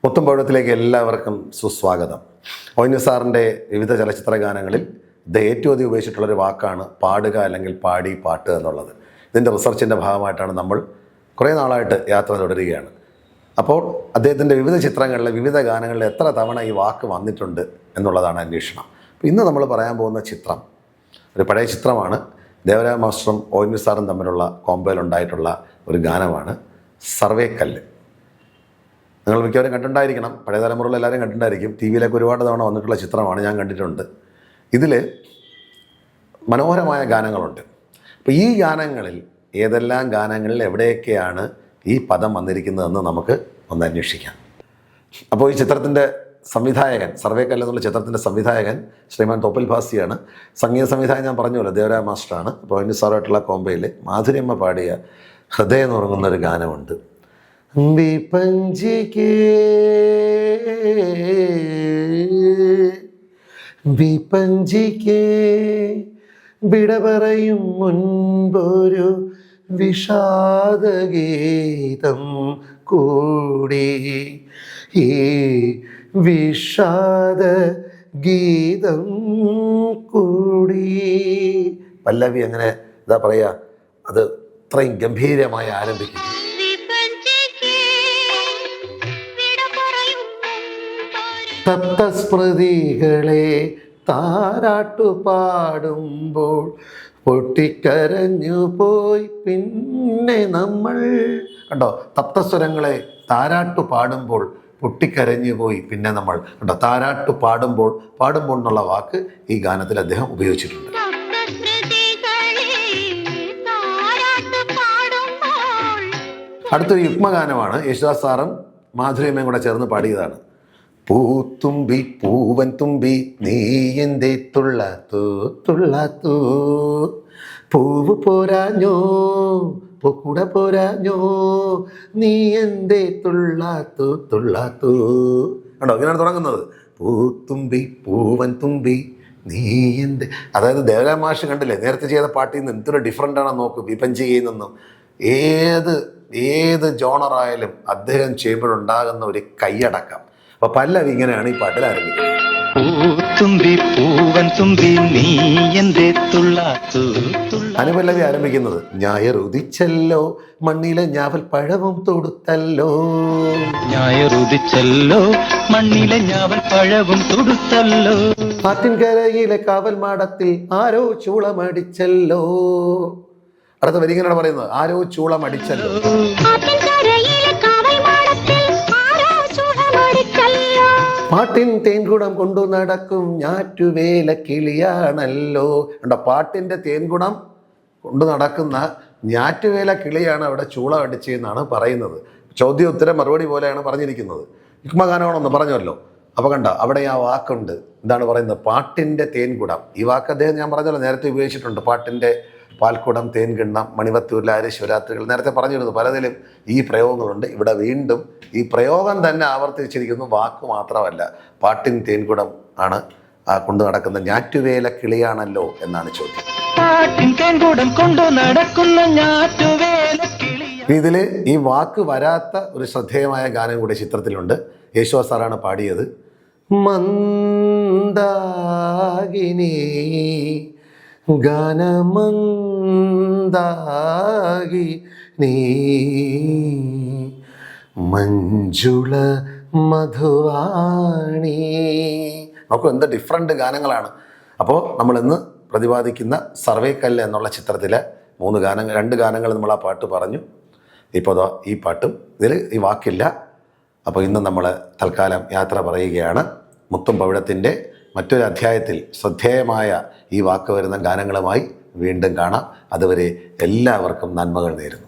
മുത്തുംപഴത്തിലേക്ക് എല്ലാവർക്കും സുസ്വാഗതം. ഒ.എൻ.വി. സാറിൻ്റെ വിവിധ ചലച്ചിത്ര ഗാനങ്ങളിൽ ഏറ്റവും അധികം ഉപയോഗിച്ചിട്ടുള്ളൊരു വാക്കാണ് പാടുക അല്ലെങ്കിൽ പാടി പാട്ട് എന്നുള്ളത്. ഇതിൻ്റെ റിസർച്ചിൻ്റെ ഭാഗമായിട്ടാണ് നമ്മൾ കുറേ നാളായിട്ട് യാത്ര തുടരുകയാണ്. അപ്പോൾ അദ്ദേഹത്തിൻ്റെ വിവിധ ചിത്രങ്ങളിലെ വിവിധ ഗാനങ്ങളിൽ എത്ര തവണ ഈ വാക്ക് വന്നിട്ടുണ്ട് എന്നുള്ളതാണ് അന്വേഷണം. അപ്പോൾ ഇന്ന് നമ്മൾ പറയാൻ പോകുന്ന ചിത്രം ഒരു പഴയ ചിത്രമാണ്. ദേവരാജ മാസ്റ്ററും ഒ.എൻ.വി. സാറും തമ്മിലുള്ള കോംബോയിലുണ്ടായിട്ടുള്ള ഒരു ഗാനമാണ് സർവേക്കല്ല്. നിങ്ങൾ മിക്കവരും കണ്ടിട്ടുണ്ടായിരിക്കണം, പഴയ തലമുറയിൽ എല്ലാവരും കണ്ടിട്ടുണ്ടായിരിക്കും. ടി വിയിലേക്ക് ഒരുപാട് തവണ വന്നിട്ടുള്ള ചിത്രമാണ്, ഞാൻ കണ്ടിട്ടുണ്ട്. ഇതിൽ മനോഹരമായ ഗാനങ്ങളുണ്ട്. അപ്പോൾ ഈ ഗാനങ്ങളിൽ ഏതെല്ലാം ഗാനങ്ങളിൽ എവിടെയൊക്കെയാണ് ഈ പദം വന്നിരിക്കുന്നതെന്ന് നമുക്ക് ഒന്ന് അന്വേഷിക്കാം. അപ്പോൾ ഈ ചിത്രത്തിൻ്റെ സംവിധായകൻ, സർവേക്കല്ല് എന്നുള്ള ചിത്രത്തിൻ്റെ സംവിധായകൻ ശ്രീമാൻ തോപ്പിൽ ഭാസിയാണ്. സംഗീത സംവിധായകൻ ഞാൻ പറഞ്ഞല്ലോ ദേവരാജ മാസ്റ്ററാണ്. അപ്പോൾ ഒ.എൻ.വി. സാറുമായിട്ടുള്ള കോംബോയിൽ മാധുര്യമ്മ പാടിയ ഹൃദയം ഉറങ്ങുന്നൊരു ഗാനമുണ്ട്. വിപഞ്ചിക്കേ വിട പറയും മുൻപൊരു വിഷാദഗീതം കൂടി, ഈ വിഷാദ ഗീതം കൂടി. പല്ലവി അങ്ങനെ എന്താ പറയുക, അത് അത്രയും ഗംഭീരമായി ആരംഭിക്കുന്നു. തപ്തസ്മൃതികളെ താരാട്ടു പാടുമ്പോൾ പൊട്ടിക്കരഞ്ഞു പോയി പിന്നെ നമ്മൾ. കണ്ടോ, തപ്തസ്വരങ്ങളെ താരാട്ടു പാടുമ്പോൾ പൊട്ടിക്കരഞ്ഞു പോയി പിന്നെ നമ്മൾ. കണ്ടോ, താരാട്ടു പാടുമ്പോൾ എന്നുള്ള വാക്ക് ഈ ഗാനത്തിൽ അദ്ദേഹം ഉപയോഗിച്ചിട്ടുണ്ട്. അടുത്തൊരു യുഗ്മഗാനമാണ്. യേശുദാസ് സാറും മാധുര്യമ്മയും കൂടെ ചേർന്ന് പാടിയതാണ്. പൂത്തുമ്പി പൂവൻ തുമ്പി നീ എന്തേ തുള്ളാത്തൂ തുള്ളാത്തൂ, പൂവ് പോരാഞ്ഞോ പൂക്കൂട പോരാഞ്ഞോ, നീ എന്തേ തുള്ളാത്തൂ തുള്ളാത്തൂ. കണ്ടോ, ഇങ്ങനെയാണ് തുടങ്ങുന്നത്. പൂത്തുമ്പി പൂവൻ തുമ്പി നീ എന്തേ. അതായത് ദേവരാജ മാഷ് കണ്ടില്ലേ, നേരത്തെ ചെയ്ത പാട്ടിൽ നിന്ന് എന്തൊരു ഡിഫറൻ്റ് ആണെന്ന് നോക്കും. വിപഞ്ചികയിൽ നിന്നും ഏത് ജോണറായാലും അദ്ദേഹം ചെയ്യുമ്പോഴുണ്ടാകുന്ന ഒരു കൈയടക്കം. അപ്പൊ പല്ലവി ഇങ്ങനെയാണ് ഈ പാട്ടിൽ ആരംഭിക്കുന്നത്. അനുപല്ലവി ആരംഭിക്കുന്നത് ഞായറുദിച്ചല്ലോ മണ്ണിലെ ഞാവൽ പഴവും തൊടുത്തല്ലോ, ഞായറുദിച്ചല്ലോ മണ്ണിലെ ഞാവൽ പഴവും തൊടുത്തല്ലോ, ആറ്റിൻകരയിലെ കാവൽ മാടത്തിൽ ആരോ ചൂളമടിച്ചല്ലോ. അടുത്ത വരി ഇങ്ങനെയാണ് പറയുന്നത്, ആരോ ചൂളമടിച്ചല്ലോ. പാട്ടിൻ തേൻകുടം കൊണ്ടു നടക്കും ഞാറ്റുവേല കിളിയാണല്ലോ. കണ്ടോ, പാട്ടിൻ്റെ തേൻകുടം കൊണ്ടു നടക്കുന്ന ഞാറ്റുവേല കിളിയാണ് അവിടെ ചൂളം അടിച്ചെന്നാണ് പറയുന്നത്. ചോദ്യ ഉത്തരം മറുപടി പോലെയാണ് പറഞ്ഞിരിക്കുന്നത്. യുഗ്മഗാനമാണെന്ന് പറഞ്ഞല്ലോ. അപ്പോൾ കണ്ട, അവിടെ ആ വാക്കുണ്ട്. എന്താണ് പറയുന്നത്? പാട്ടിൻ്റെ തേൻകുടം. ഈ വാക്ക് അദ്ദേഹം ഞാൻ പറഞ്ഞല്ലോ നേരത്തെ ഉപയോഗിച്ചിട്ടുണ്ട്. പാട്ടിൻ്റെ പാൽക്കുടം, തേൻകിണ്ണം, മണിവത്തൂരിലാര്, ശിവരാത്രികൾ, നേരത്തെ പറഞ്ഞിരുന്നു. പലതിലും ഈ പ്രയോഗങ്ങളുണ്ട്. ഇവിടെ വീണ്ടും ഈ പ്രയോഗം തന്നെ ആവർത്തിച്ചിരിക്കുന്നു. വാക്ക് മാത്രമല്ല, പാട്ടിൻ തേൻകുടം ആണ് കൊണ്ടു നടക്കുന്ന ഞാറ്റുവേല കിളിയാണല്ലോ എന്നാണ് ചോദ്യം. ഇതിൽ ഈ വാക്ക് വരാത്ത ഒരു ശ്രദ്ധേയമായ ഗാനം കൂടി ചിത്രത്തിലുണ്ട്. യേശുദാസ് സാറാണ് പാടിയത്. മന്ദാകിനി ഗാനമന്ദാകി നീ മഞ്ജുള മധുവാണി. നോക്കൂ, എന്ത് ഡിഫറെൻ്റ് ഗാനങ്ങളാണ്. അപ്പോൾ നമ്മളിന്ന് പ്രതിപാദിക്കുന്ന സർവേക്കല്ല് എന്നുള്ള ചിത്രത്തിലെ രണ്ട് ഗാനങ്ങൾ നമ്മൾ ആ പാട്ട് പറഞ്ഞു. ഇപ്പോൾ ഈ പാട്ടും ഇതിൽ ഈ വാക്കില്ല. അപ്പോൾ ഇന്ന് നമ്മൾ തൽക്കാലം യാത്ര പറയുകയാണ്. മുത്തും പവിഴത്തിൻ്റെ മറ്റൊരു അധ്യായത്തിൽ ശ്രദ്ധേയമായ ഈ വാക്ക് വരുന്ന ഗാനങ്ങളുമായി വീണ്ടും കാണാം. അതുവരെ എല്ലാവർക്കും നന്മകൾ നേരുന്നു.